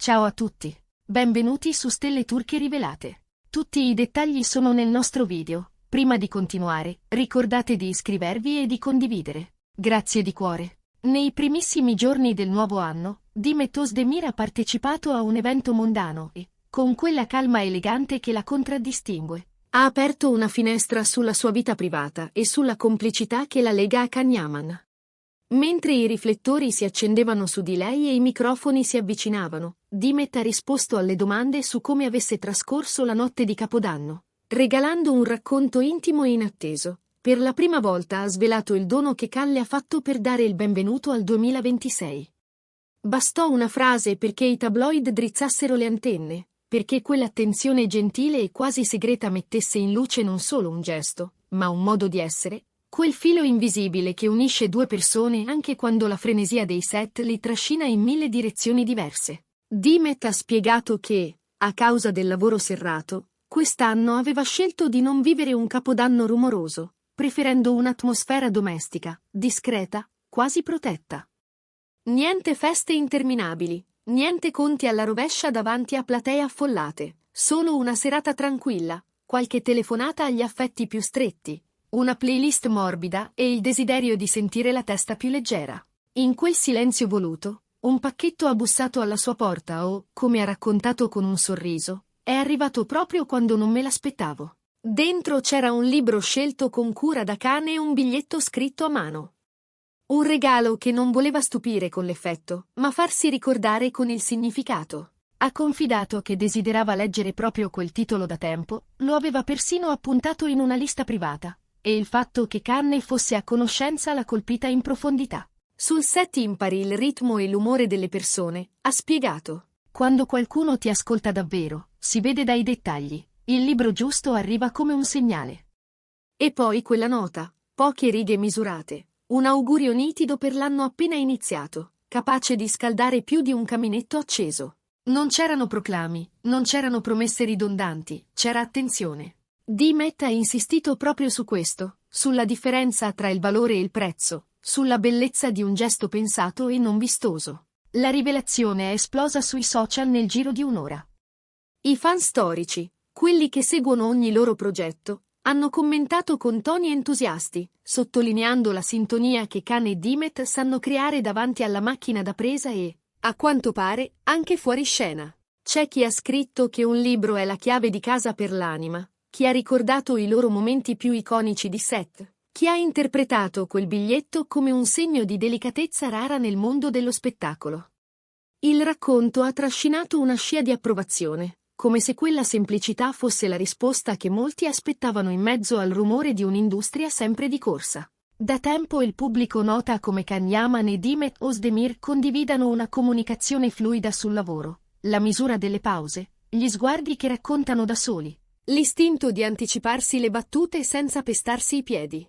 Ciao a tutti. Benvenuti su Stelle Turche Rivelate. Tutti i dettagli sono nel nostro video. Prima di continuare, ricordate di iscrivervi e di condividere. Grazie di cuore. Nei primissimi giorni del nuovo anno, Demet Özdemir ha partecipato a un evento mondano e, con quella calma elegante che la contraddistingue, ha aperto una finestra sulla sua vita privata e sulla complicità che la lega a Can Yaman. Mentre i riflettori si accendevano su di lei e i microfoni si avvicinavano, Demet ha risposto alle domande su come avesse trascorso la notte di Capodanno, regalando un racconto intimo e inatteso. Per la prima volta ha svelato il dono che Can le ha fatto per dare il benvenuto al 2026. Bastò una frase perché i tabloid drizzassero le antenne, perché quell'attenzione gentile e quasi segreta mettesse in luce non solo un gesto, ma un modo di essere, quel filo invisibile che unisce due persone anche quando la frenesia dei set li trascina in mille direzioni diverse. Demet ha spiegato che, a causa del lavoro serrato, quest'anno aveva scelto di non vivere un Capodanno rumoroso, preferendo un'atmosfera domestica, discreta, quasi protetta. Niente feste interminabili, niente conti alla rovescia davanti a platee affollate, solo una serata tranquilla, qualche telefonata agli affetti più stretti, una playlist morbida e il desiderio di sentire la testa più leggera. In quel silenzio voluto, un pacchetto ha bussato alla sua porta o, come ha raccontato con un sorriso, è arrivato proprio quando non me l'aspettavo. Dentro c'era un libro scelto con cura da Can e un biglietto scritto a mano. Un regalo che non voleva stupire con l'effetto, ma farsi ricordare con il significato. Ha confidato che desiderava leggere proprio quel titolo da tempo, lo aveva persino appuntato in una lista privata. E il fatto che Can ne fosse a conoscenza l'ha colpita in profondità. Sul set impari il ritmo e l'umore delle persone, ha spiegato. Quando qualcuno ti ascolta davvero, si vede dai dettagli, il libro giusto arriva come un segnale. E poi quella nota, poche righe misurate, un augurio nitido per l'anno appena iniziato, capace di scaldare più di un caminetto acceso. Non c'erano proclami, non c'erano promesse ridondanti, c'era attenzione. Demet ha insistito proprio su questo, sulla differenza tra il valore e il prezzo, sulla bellezza di un gesto pensato e non vistoso. La rivelazione è esplosa sui social nel giro di un'ora. I fan storici, quelli che seguono ogni loro progetto, hanno commentato con toni entusiasti, sottolineando la sintonia che Can e Demet sanno creare davanti alla macchina da presa e, a quanto pare, anche fuori scena. C'è chi ha scritto che un libro è la chiave di casa per l'anima, chi ha ricordato i loro momenti più iconici di set, chi ha interpretato quel biglietto come un segno di delicatezza rara nel mondo dello spettacolo. Il racconto ha trascinato una scia di approvazione, come se quella semplicità fosse la risposta che molti aspettavano in mezzo al rumore di un'industria sempre di corsa. Da tempo il pubblico nota come Can Yaman e Demet Özdemir condividano una comunicazione fluida sul lavoro, la misura delle pause, gli sguardi che raccontano da soli. L'istinto di anticiparsi le battute senza pestarsi i piedi.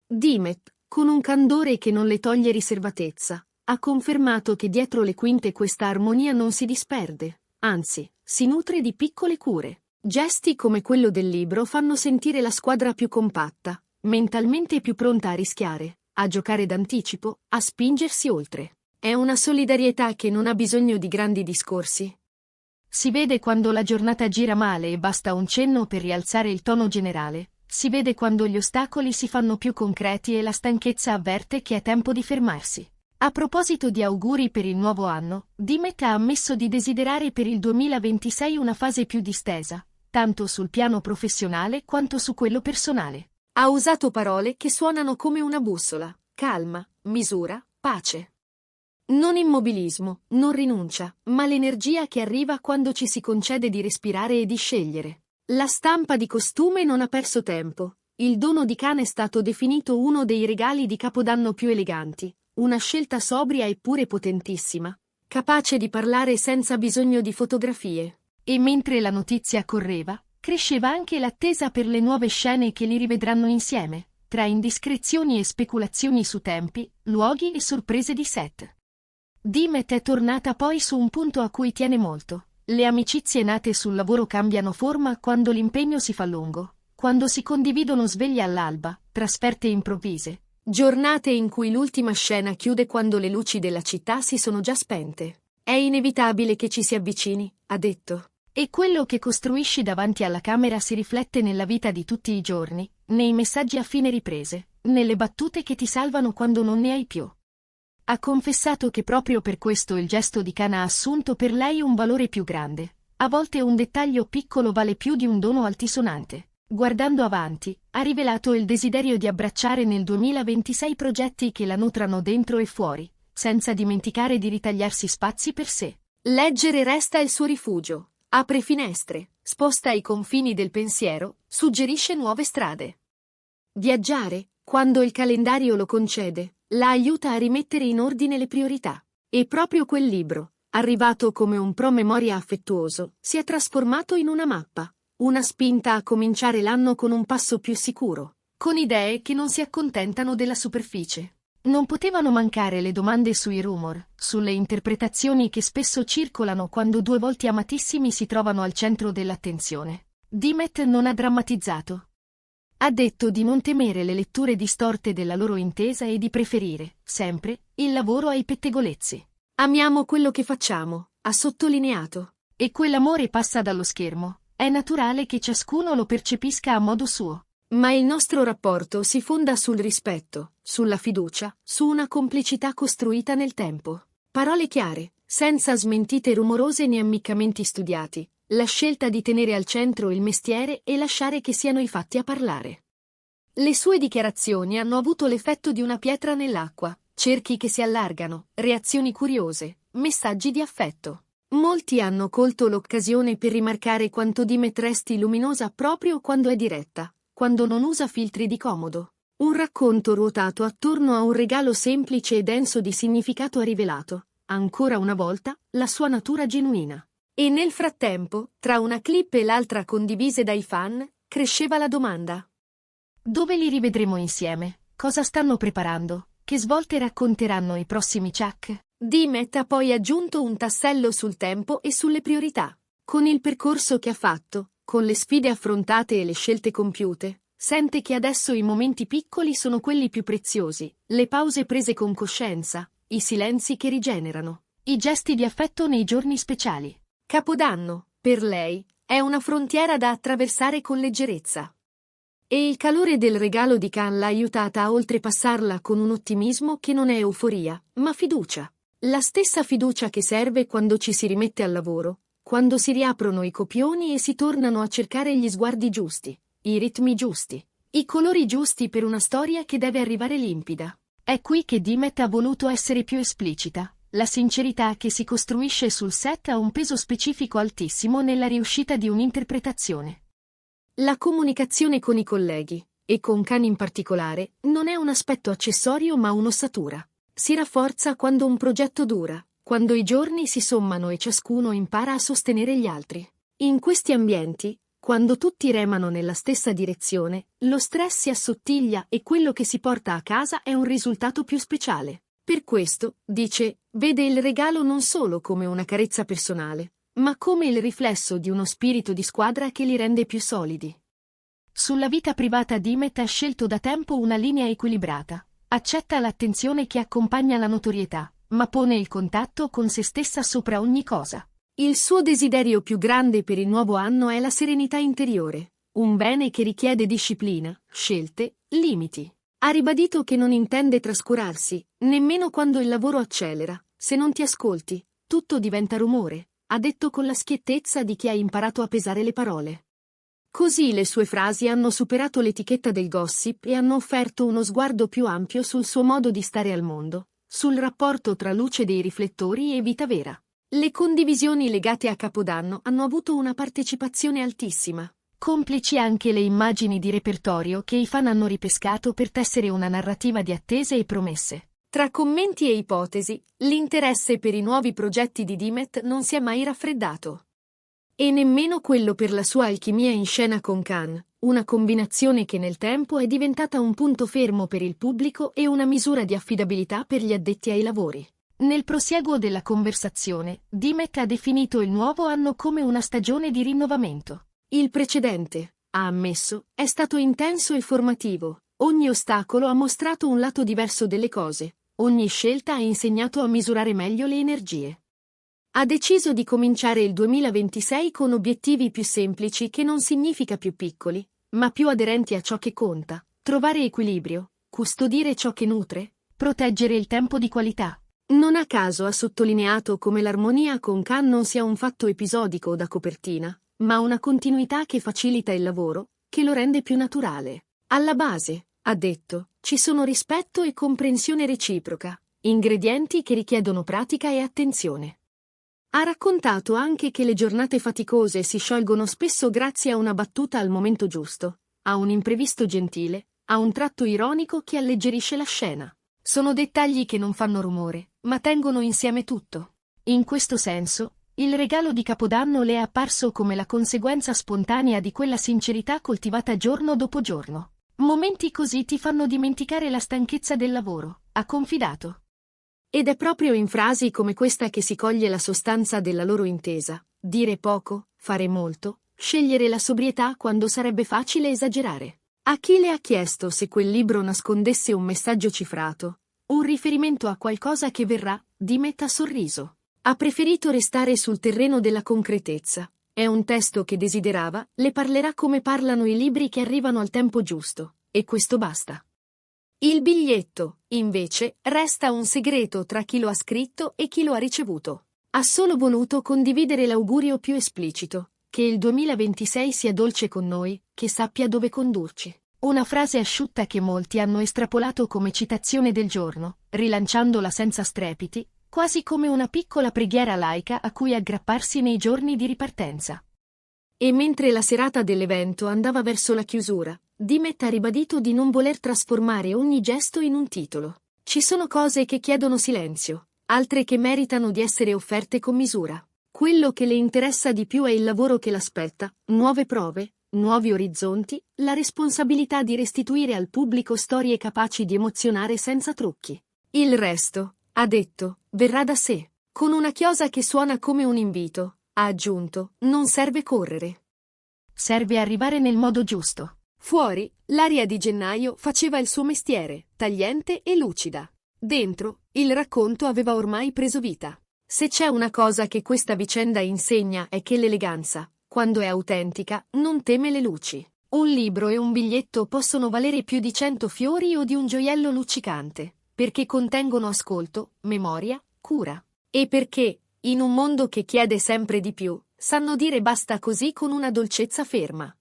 Demet, con un candore che non le toglie riservatezza, ha confermato che dietro le quinte questa armonia non si disperde, anzi, si nutre di piccole cure. Gesti come quello del libro fanno sentire la squadra più compatta, mentalmente più pronta a rischiare, a giocare d'anticipo, a spingersi oltre. È una solidarietà che non ha bisogno di grandi discorsi. Si vede quando la giornata gira male e basta un cenno per rialzare il tono generale, si vede quando gli ostacoli si fanno più concreti e la stanchezza avverte che è tempo di fermarsi. A proposito di auguri per il nuovo anno, Demet ha ammesso di desiderare per il 2026 una fase più distesa, tanto sul piano professionale quanto su quello personale. Ha usato parole che suonano come una bussola: calma, misura, pace. Non immobilismo, non rinuncia, ma l'energia che arriva quando ci si concede di respirare e di scegliere. La stampa di costume non ha perso tempo. Il dono di Can è stato definito uno dei regali di Capodanno più eleganti, una scelta sobria eppure potentissima, capace di parlare senza bisogno di fotografie. E mentre la notizia correva, cresceva anche l'attesa per le nuove scene che li rivedranno insieme, tra indiscrezioni e speculazioni su tempi, luoghi e sorprese di set. Demet è tornata poi su un punto a cui tiene molto. Le amicizie nate sul lavoro cambiano forma quando l'impegno si fa lungo, quando si condividono sveglie all'alba, trasferte improvvise, giornate in cui l'ultima scena chiude quando le luci della città si sono già spente. È inevitabile che ci si avvicini, ha detto. E quello che costruisci davanti alla camera si riflette nella vita di tutti i giorni, nei messaggi a fine riprese, nelle battute che ti salvano quando non ne hai più. Ha confessato che proprio per questo il gesto di Khan ha assunto per lei un valore più grande. A volte un dettaglio piccolo vale più di un dono altisonante. Guardando avanti, ha rivelato il desiderio di abbracciare nel 2026 progetti che la nutrano dentro e fuori, senza dimenticare di ritagliarsi spazi per sé. Leggere resta il suo rifugio. Apre finestre, sposta i confini del pensiero, suggerisce nuove strade. Viaggiare, quando il calendario lo concede, la aiuta a rimettere in ordine le priorità. E proprio quel libro, arrivato come un promemoria affettuoso, si è trasformato in una mappa, una spinta a cominciare l'anno con un passo più sicuro, con idee che non si accontentano della superficie. Non potevano mancare le domande sui rumor, sulle interpretazioni che spesso circolano quando due volti amatissimi si trovano al centro dell'attenzione. Dimet non ha drammatizzato. Ha detto di non temere le letture distorte della loro intesa e di preferire, sempre, il lavoro ai pettegolezzi. Amiamo quello che facciamo, ha sottolineato. E quell'amore passa dallo schermo. È naturale che ciascuno lo percepisca a modo suo. Ma il nostro rapporto si fonda sul rispetto, sulla fiducia, su una complicità costruita nel tempo. Parole chiare, senza smentite rumorose né ammiccamenti studiati. La scelta di tenere al centro il mestiere e lasciare che siano i fatti a parlare. Le sue dichiarazioni hanno avuto l'effetto di una pietra nell'acqua, cerchi che si allargano, reazioni curiose, messaggi di affetto. Molti hanno colto l'occasione per rimarcare quanto Dimet resti luminosa proprio quando è diretta, quando non usa filtri di comodo. Un racconto ruotato attorno a un regalo semplice e denso di significato ha rivelato, ancora una volta, la sua natura genuina. E nel frattempo, tra una clip e l'altra condivise dai fan, cresceva la domanda. Dove li rivedremo insieme? Cosa stanno preparando? Che svolte racconteranno i prossimi Chuck? Dimet ha poi aggiunto un tassello sul tempo e sulle priorità. Con il percorso che ha fatto, con le sfide affrontate e le scelte compiute, sente che adesso i momenti piccoli sono quelli più preziosi, le pause prese con coscienza, i silenzi che rigenerano, i gesti di affetto nei giorni speciali. Capodanno, per lei, è una frontiera da attraversare con leggerezza. E il calore del regalo di Khan l'ha aiutata a oltrepassarla con un ottimismo che non è euforia, ma fiducia. La stessa fiducia che serve quando ci si rimette al lavoro, quando si riaprono i copioni e si tornano a cercare gli sguardi giusti, i ritmi giusti, i colori giusti per una storia che deve arrivare limpida. È qui che Dimet ha voluto essere più esplicita. La sincerità che si costruisce sul set ha un peso specifico altissimo nella riuscita di un'interpretazione. La comunicazione con i colleghi, e con Khan in particolare, non è un aspetto accessorio ma un'ossatura. Si rafforza quando un progetto dura, quando i giorni si sommano e ciascuno impara a sostenere gli altri. In questi ambienti, quando tutti remano nella stessa direzione, lo stress si assottiglia e quello che si porta a casa è un risultato più speciale. Per questo, dice, vede il regalo non solo come una carezza personale, ma come il riflesso di uno spirito di squadra che li rende più solidi. Sulla vita privata Dimet ha scelto da tempo una linea equilibrata. Accetta l'attenzione che accompagna la notorietà, ma pone il contatto con se stessa sopra ogni cosa. Il suo desiderio più grande per il nuovo anno è la serenità interiore, un bene che richiede disciplina, scelte, limiti. Ha ribadito che non intende trascurarsi, nemmeno quando il lavoro accelera. Se non ti ascolti, tutto diventa rumore, ha detto con la schiettezza di chi ha imparato a pesare le parole. Così le sue frasi hanno superato l'etichetta del gossip e hanno offerto uno sguardo più ampio sul suo modo di stare al mondo, sul rapporto tra luce dei riflettori e vita vera. Le condivisioni legate a Capodanno hanno avuto una partecipazione altissima. Complici anche le immagini di repertorio che i fan hanno ripescato per tessere una narrativa di attese e promesse. Tra commenti e ipotesi, l'interesse per i nuovi progetti di Dimet non si è mai raffreddato. E nemmeno quello per la sua alchimia in scena con Khan, una combinazione che nel tempo è diventata un punto fermo per il pubblico e una misura di affidabilità per gli addetti ai lavori. Nel prosieguo della conversazione, Dimet ha definito il nuovo anno come una stagione di rinnovamento. Il precedente, ha ammesso, è stato intenso e formativo. Ogni ostacolo ha mostrato un lato diverso delle cose. Ogni scelta ha insegnato a misurare meglio le energie. Ha deciso di cominciare il 2026 con obiettivi più semplici, che non significa più piccoli, ma più aderenti a ciò che conta. Trovare equilibrio, custodire ciò che nutre, proteggere il tempo di qualità. Non a caso ha sottolineato come l'armonia con Khan non sia un fatto episodico o da copertina, ma una continuità che facilita il lavoro, che lo rende più naturale. Alla base, ha detto, ci sono rispetto e comprensione reciproca, ingredienti che richiedono pratica e attenzione. Ha raccontato anche che le giornate faticose si sciolgono spesso grazie a una battuta al momento giusto, a un imprevisto gentile, a un tratto ironico che alleggerisce la scena. Sono dettagli che non fanno rumore, ma tengono insieme tutto. In questo senso, il regalo di Capodanno le è apparso come la conseguenza spontanea di quella sincerità coltivata giorno dopo giorno. Momenti così ti fanno dimenticare la stanchezza del lavoro, ha confidato. Ed è proprio in frasi come questa che si coglie la sostanza della loro intesa: dire poco, fare molto, scegliere la sobrietà quando sarebbe facile esagerare. A chi le ha chiesto se quel libro nascondesse un messaggio cifrato, un riferimento a qualcosa che verrà, Dimet ha sorriso. Ha preferito restare sul terreno della concretezza. È un testo che desiderava, le parlerà come parlano i libri che arrivano al tempo giusto, e questo basta. Il biglietto, invece, resta un segreto tra chi lo ha scritto e chi lo ha ricevuto. Ha solo voluto condividere l'augurio più esplicito: che il 2026 sia dolce con noi, che sappia dove condurci. Una frase asciutta che molti hanno estrapolato come citazione del giorno, rilanciandola senza strepiti, quasi come una piccola preghiera laica a cui aggrapparsi nei giorni di ripartenza. E mentre la serata dell'evento andava verso la chiusura, Dimet ha ribadito di non voler trasformare ogni gesto in un titolo. Ci sono cose che chiedono silenzio, altre che meritano di essere offerte con misura. Quello che le interessa di più è il lavoro che l'aspetta, nuove prove, nuovi orizzonti, la responsabilità di restituire al pubblico storie capaci di emozionare senza trucchi. Il resto, ha detto, verrà da sé. Con una chiosa che suona come un invito, ha aggiunto, non serve correre. Serve arrivare nel modo giusto. Fuori, l'aria di gennaio faceva il suo mestiere, tagliente e lucida. Dentro, il racconto aveva ormai preso vita. Se c'è una cosa che questa vicenda insegna è che l'eleganza, quando è autentica, non teme le luci. Un libro e un biglietto possono valere più di 100 fiori o di un gioiello luccicante, perché contengono ascolto, memoria, cura. E perché, in un mondo che chiede sempre di più, sanno dire basta così con una dolcezza ferma.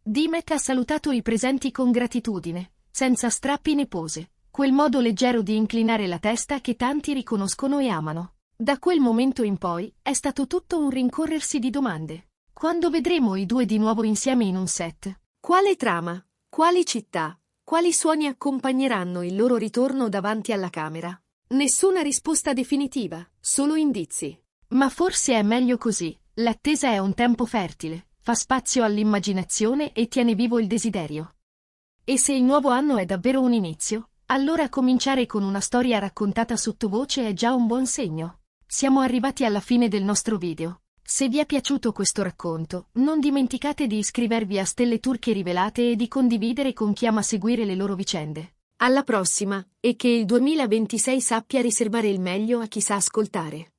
Dimet ha salutato i presenti con gratitudine, senza strappi né pose, quel modo leggero di inclinare la testa che tanti riconoscono e amano. Da quel momento in poi è stato tutto un rincorrersi di domande. Quando vedremo i due di nuovo insieme in un set? Quale trama? Quali città? Quali suoni accompagneranno il loro ritorno davanti alla camera? Nessuna risposta definitiva, solo indizi. Ma forse è meglio così. L'attesa è un tempo fertile, fa spazio all'immaginazione e tiene vivo il desiderio. E se il nuovo anno è davvero un inizio, allora cominciare con una storia raccontata sottovoce è già un buon segno. Siamo arrivati alla fine del nostro video. Se vi è piaciuto questo racconto, non dimenticate di iscrivervi a Stelle Turche Rivelate e di condividere con chi ama seguire le loro vicende. Alla prossima, e che il 2026 sappia riservare il meglio a chi sa ascoltare.